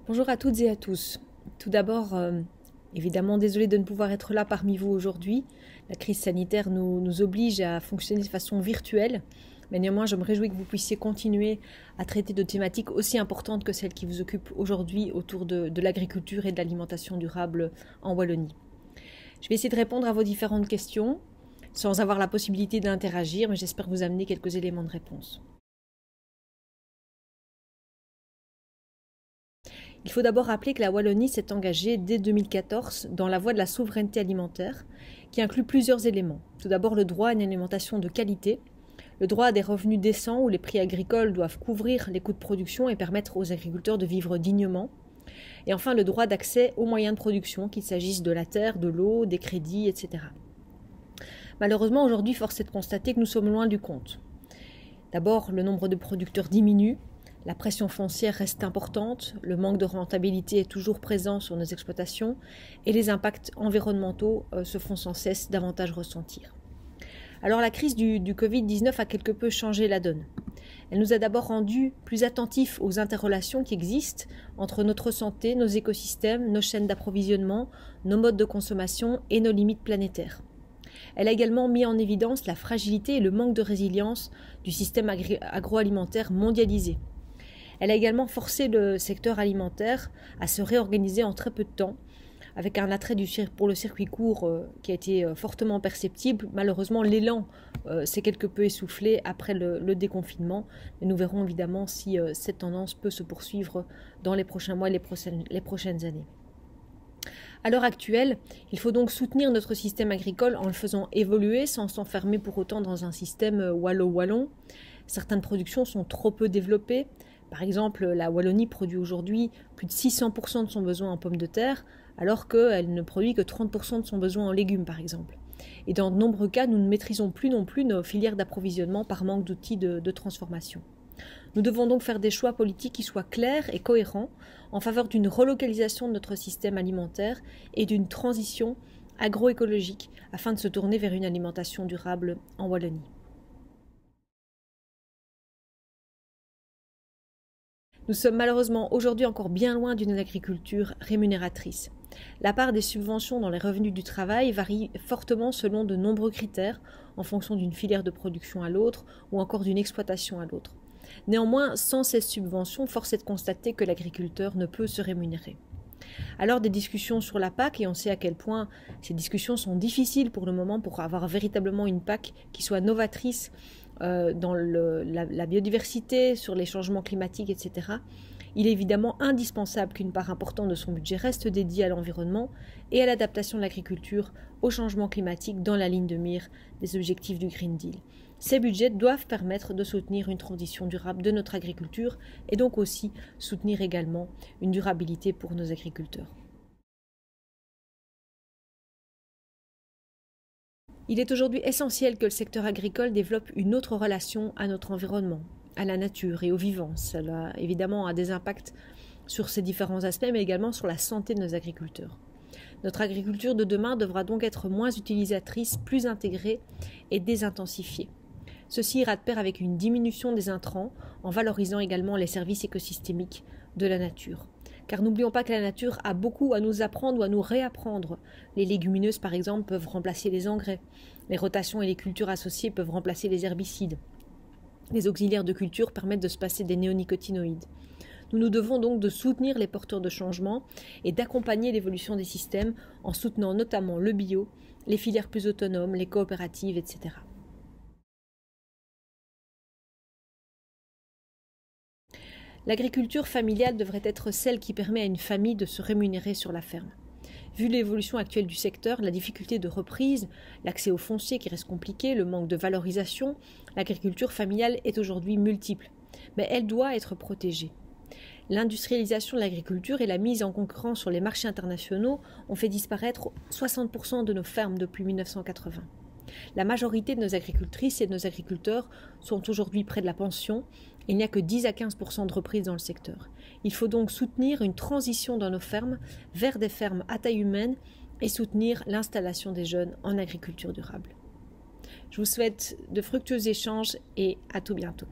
Bonjour à toutes et à tous. Tout d'abord, évidemment, désolée de ne pouvoir être là parmi vous aujourd'hui. La crise sanitaire nous oblige à fonctionner de façon virtuelle, mais néanmoins, je me réjouis que vous puissiez continuer à traiter de thématiques aussi importantes que celles qui vous occupent aujourd'hui autour de l'agriculture et de l'alimentation durable en Wallonie. Je vais essayer de répondre à vos différentes questions sans avoir la possibilité d'interagir, mais j'espère vous amener quelques éléments de réponse. Il faut d'abord rappeler que la Wallonie s'est engagée dès 2014 dans la voie de la souveraineté alimentaire, qui inclut plusieurs éléments. Tout d'abord le droit à une alimentation de qualité, le droit à des revenus décents où les prix agricoles doivent couvrir les coûts de production et permettre aux agriculteurs de vivre dignement, et enfin le droit d'accès aux moyens de production, qu'il s'agisse de la terre, de l'eau, des crédits, etc. Malheureusement, aujourd'hui, force est de constater que nous sommes loin du compte. D'abord, le nombre de producteurs diminue. La pression foncière reste importante, le manque de rentabilité est toujours présent sur nos exploitations et les impacts environnementaux se font sans cesse davantage ressentir. Alors la crise du Covid-19 a quelque peu changé la donne. Elle nous a d'abord rendus plus attentifs aux interrelations qui existent entre notre santé, nos écosystèmes, nos chaînes d'approvisionnement, nos modes de consommation et nos limites planétaires. Elle a également mis en évidence la fragilité et le manque de résilience du système agroalimentaire mondialisé. Elle a également forcé le secteur alimentaire à se réorganiser en très peu de temps, avec un attrait pour le circuit court qui a été fortement perceptible. Malheureusement, l'élan s'est quelque peu essoufflé après le déconfinement, mais nous verrons évidemment si cette tendance peut se poursuivre dans les prochains mois et les prochaines années. À l'heure actuelle, il faut donc soutenir notre système agricole en le faisant évoluer sans s'enfermer pour autant dans un système wallo-wallon. Certaines productions sont trop peu développées. Par exemple, la Wallonie produit aujourd'hui plus de 600% de son besoin en pommes de terre, alors qu'elle ne produit que 30% de son besoin en légumes, par exemple. Et dans de nombreux cas, nous ne maîtrisons plus non plus nos filières d'approvisionnement par manque d'outils de transformation. Nous devons donc faire des choix politiques qui soient clairs et cohérents en faveur d'une relocalisation de notre système alimentaire et d'une transition agroécologique afin de se tourner vers une alimentation durable en Wallonie. Nous sommes malheureusement aujourd'hui encore bien loin d'une agriculture rémunératrice. La part des subventions dans les revenus du travail varie fortement selon de nombreux critères, en fonction d'une filière de production à l'autre ou encore d'une exploitation à l'autre. Néanmoins, sans ces subventions, force est de constater que l'agriculteur ne peut se rémunérer. Alors des discussions sur la PAC, et on sait à quel point ces discussions sont difficiles pour le moment pour avoir véritablement une PAC qui soit novatrice dans la biodiversité, sur les changements climatiques, etc. Il est évidemment indispensable qu'une part importante de son budget reste dédiée à l'environnement et à l'adaptation de l'agriculture au changement climatique dans la ligne de mire des objectifs du Green Deal. Ces budgets doivent permettre de soutenir une transition durable de notre agriculture et donc aussi soutenir également une durabilité pour nos agriculteurs. Il est aujourd'hui essentiel que le secteur agricole développe une autre relation à notre environnement, à la nature et au vivant. Cela évidemment a des impacts sur ces différents aspects, mais également sur la santé de nos agriculteurs. Notre agriculture de demain devra donc être moins utilisatrice, plus intégrée et désintensifiée. Ceci ira de pair avec une diminution des intrants, en valorisant également les services écosystémiques de la nature. Car n'oublions pas que la nature a beaucoup à nous apprendre ou à nous réapprendre. Les légumineuses, par exemple, peuvent remplacer les engrais. Les rotations et les cultures associées peuvent remplacer les herbicides. Les auxiliaires de culture permettent de se passer des néonicotinoïdes. Nous nous devons donc de soutenir les porteurs de changement et d'accompagner l'évolution des systèmes en soutenant notamment le bio, les filières plus autonomes, les coopératives, etc. L'agriculture familiale devrait être celle qui permet à une famille de se rémunérer sur la ferme. Vu l'évolution actuelle du secteur, la difficulté de reprise, l'accès au foncier qui reste compliqué, le manque de valorisation, l'agriculture familiale est aujourd'hui multiple. Mais elle doit être protégée. L'industrialisation de l'agriculture et la mise en concurrence sur les marchés internationaux ont fait disparaître 60% de nos fermes depuis 1980. La majorité de nos agricultrices et de nos agriculteurs sont aujourd'hui près de la pension. Il n'y a que 10 à 15% de reprises dans le secteur. Il faut donc soutenir une transition dans nos fermes vers des fermes à taille humaine et soutenir l'installation des jeunes en agriculture durable. Je vous souhaite de fructueux échanges et à tout bientôt.